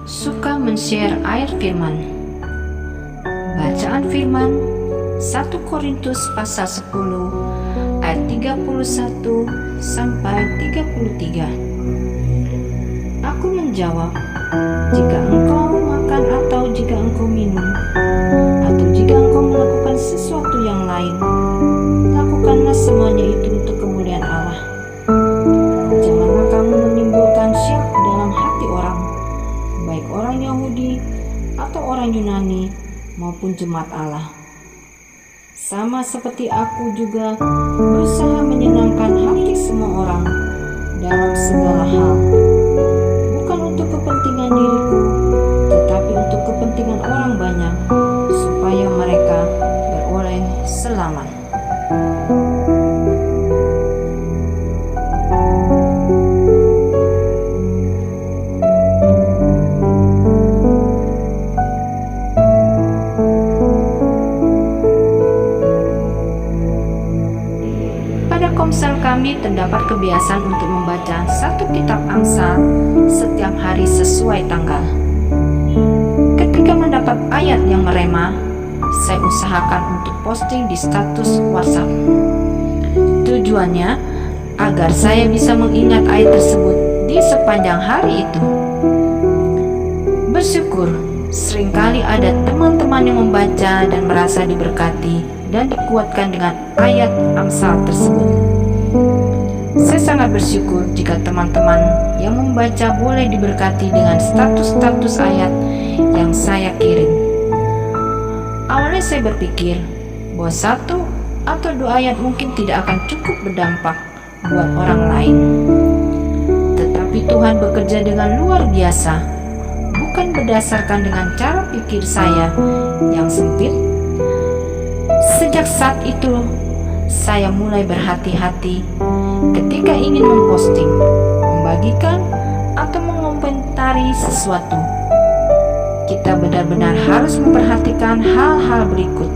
suka men-share ayat firman. Bacaan firman 1 Korintus pasal 10 ayat 31 sampai 33. Aku menjawab, jika engkau makan atau jika engkau minum, atau jika engkau melakukan sesuatu yang lain, lakukanlah semuanya itu untuk kemuliaan Allah. Janganlah kamu menimbulkan syak dalam hati orang, baik orang Yahudi atau orang Yunani maupun jemaat Allah. Sama seperti aku juga berusaha menyenangkan hati semua orang dalam segala hal, bukan untuk kepentingan diriku, tetapi untuk kepentingan orang banyak, supaya mereka beroleh selamat. Komsel kami terdapat kebiasaan untuk membaca satu kitab Amsal setiap hari sesuai tanggal. Ketika mendapat ayat yang merema, saya usahakan untuk posting di status WhatsApp. Tujuannya agar saya bisa mengingat ayat tersebut di sepanjang hari itu. Bersyukur, seringkali ada teman-teman yang membaca dan merasa diberkati dan dikuatkan dengan ayat Amsal tersebut. Saya sangat bersyukur jika teman-teman yang membaca boleh diberkati dengan status-status ayat yang saya kirim. Awalnya saya berpikir bahwa satu atau dua ayat mungkin tidak akan cukup berdampak buat orang lain. Tetapi Tuhan bekerja dengan luar biasa, bukan berdasarkan dengan cara pikir saya yang sempit. Sejak saat itu, saya mulai berhati-hati ketika ingin memposting, membagikan, atau mengomentari sesuatu. Kita benar-benar harus memperhatikan hal-hal berikut.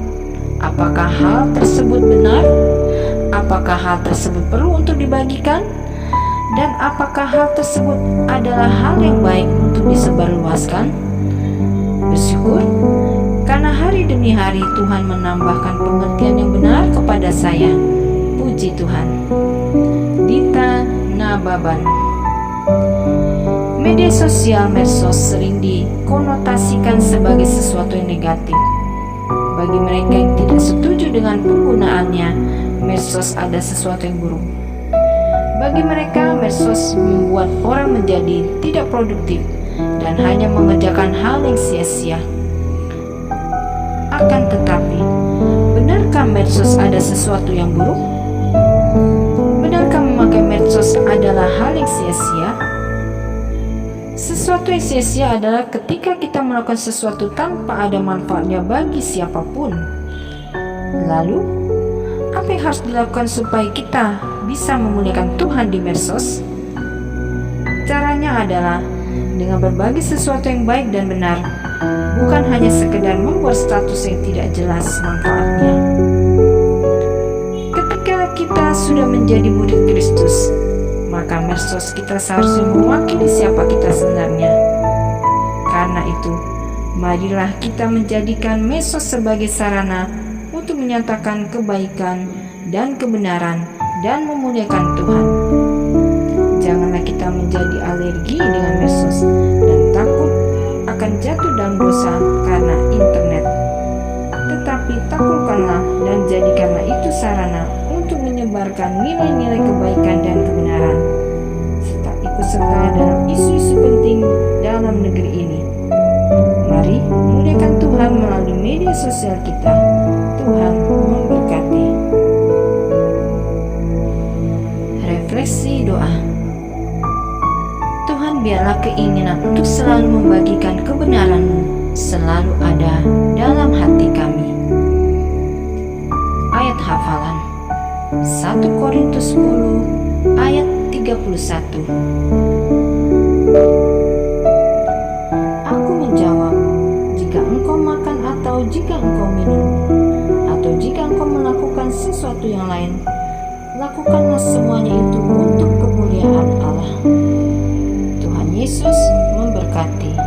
Apakah hal tersebut benar? Apakah hal tersebut perlu untuk dibagikan? Dan apakah hal tersebut adalah hal yang baik untuk disebarluaskan? Bersyukur karena hari demi hari Tuhan menambahkan pengertian yang benar kepada saya. Puji Tuhan. Dita Nababan. Media sosial medsos sering dikonotasikan sebagai sesuatu yang negatif. Bagi mereka yang tidak setuju dengan penggunaannya, medsos ada sesuatu yang buruk. Bagi mereka, medsos membuat orang menjadi tidak produktif dan hanya mengerjakan hal yang sia-sia. Akan tetapi, benarkah medsos ada sesuatu yang buruk? Benarkah memakai medsos adalah hal yang sia-sia? Sesuatu yang sia-sia adalah ketika kita melakukan sesuatu tanpa ada manfaatnya bagi siapapun. Lalu, apa yang harus dilakukan supaya kita bisa memuliakan Tuhan di medsos? Caranya adalah dengan berbagi sesuatu yang baik dan benar, bukan hanya sekedar membuat status yang tidak jelas manfaatnya. Ketika kita sudah menjadi murid Kristus, maka medsos kita seharusnya mewakili siapa kita sebenarnya. Karena itu, marilah kita menjadikan medsos sebagai sarana untuk menyatakan kebaikan dan kebenaran dan memuliakan Tuhan. Janganlah kita menjadi alergi dengan medsos dan takut akan jatuh dalam dosa karena internet. Tetapi taklukkanlah dan jadikanlah itu sarana untuk menyebarkan nilai-nilai kebaikan dan kebenaran, serta ikut serta dalam isu-isu penting dalam negeri ini. Mari muliakan Tuhan melalui media sosial kita. Tuhan memberkati. Refleksi doa. Tuhan, biarlah keinginan untuk selalu membagikan kebenaran-Mu selalu ada dalam hati kami. Ayat hafalan 1 Korintus 10 ayat 31. Aku menjawab, jika engkau makan atau jika engkau minum, atau jika engkau melakukan sesuatu yang lain, lakukanlah semuanya itu untuk kemuliaan Allah. Tuhan Yesus memberkati.